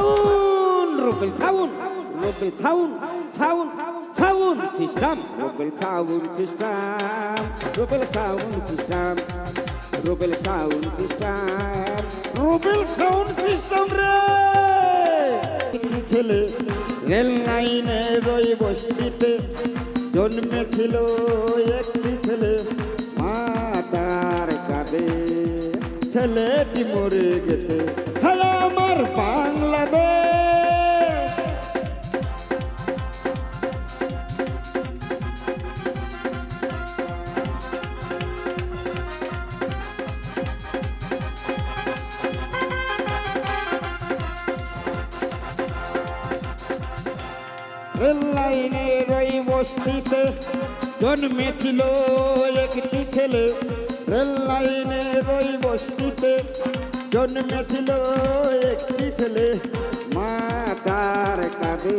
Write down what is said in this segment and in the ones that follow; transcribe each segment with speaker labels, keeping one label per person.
Speaker 1: Sound, Rubel sound, Rubel sound, sound, sound system, Rubel sound system, Rubel sound system, Rubel sound system, Rubel sound system re. ছেলে rail লাইনের ওই বস্তিতে জন্মেছিল একটি ছেলে, মাতার কাঁধে ছেলেটি মরে গেছে। হ্যাঁ আমার বাংলাদেশ, রেল লাইনের ওই বস্তিতে জন্মেছিল একটি ছেলে, রেল লাইনের ওই বস্তিতে জন্মেছিল একটি ছেলে, মাতার কাঁধে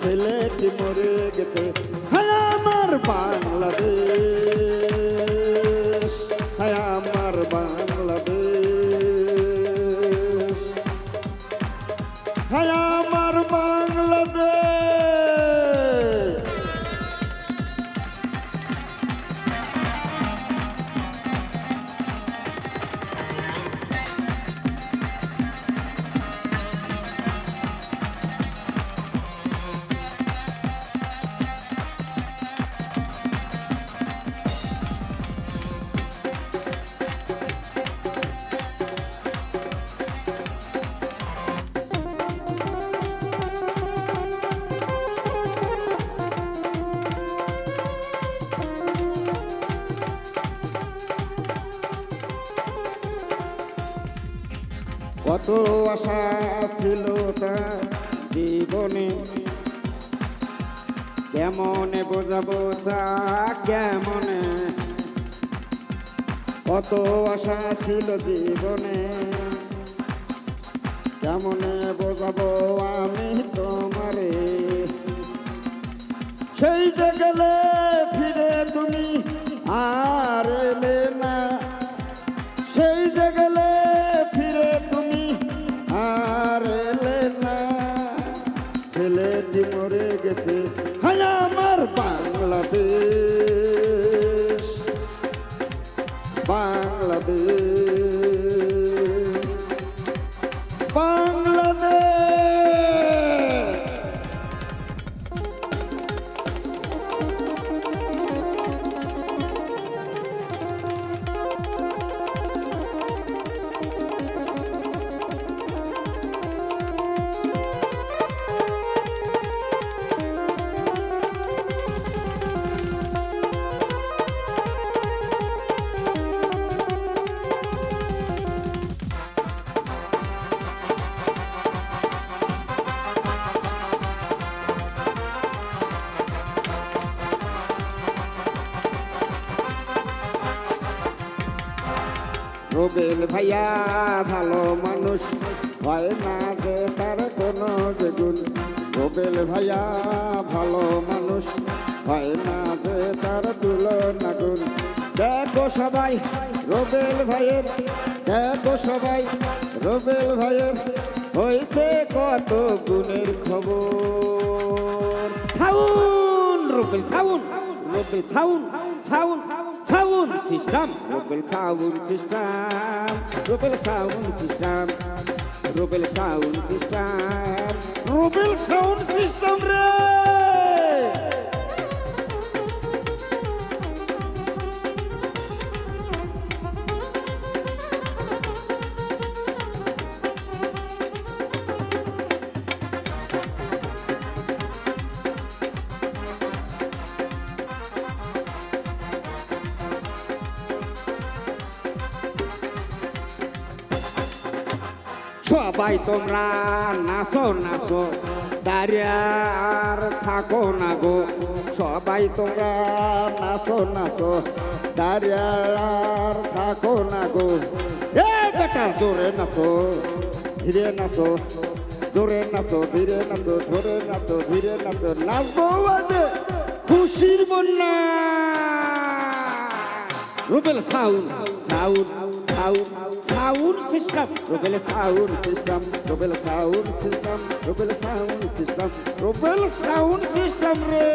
Speaker 1: ছেলেটি মরে গেছে। হায় আমার বাংলাদেশ, হায় আমার বাংলাদেশ, হায় আমার বাংলাদেশ। কত আশা ছিল তার জীবনে, কেমনে বোঝাবো তা কেমনে, কত আশা ছিল জীবনে, কেমনে বোঝাবো আমি তোমারে। সেই যে গেলে ফিরে তুমি আর এলে না, সেই যে গেলে ফিরে তুমি আর এলে না, ছেলেটি মরে গেছে। হায় আমার বাংলাদেশ, বাংলাদেশ, বাংলাদেশ। রুবেল ভাইয়া ভালো মানুষ, হয় না যে তার কোনো গুণ। রুবেল ভাইয়া ভালো মানুষ, হয় না যে তার তুলনা গুণ। দেখো সবাই রুবেল ভাইয়ের, দেখো সবাই রুবেল ভাইয়ের হইতে কত গুণের খবর। Sound Rubel sound, Rubel sound, sound sound system, Rubel sound system, Rubel sound system, Rubel sound system, Rubel sound system re. সবাই তোমরা নাচো নাচো, দাঁড়িয়ে আর থাকো না গো। সবাই তোমরা নাচো নাচো, দাঁড়িয়ে আর থাকো না গো। এ বেটা জোরে নাচো, ধীরে নাচো, জোরে নাচো, ধীরে নাচো, ধরে নাচো, ধীরে নাচো। নাচবো বাজে খুশির বন্যা। Rubel sound, sound, sound,
Speaker 2: sound system
Speaker 1: Rubel sound system Rubel sound system Rubel sound system
Speaker 2: Rubel sound system রে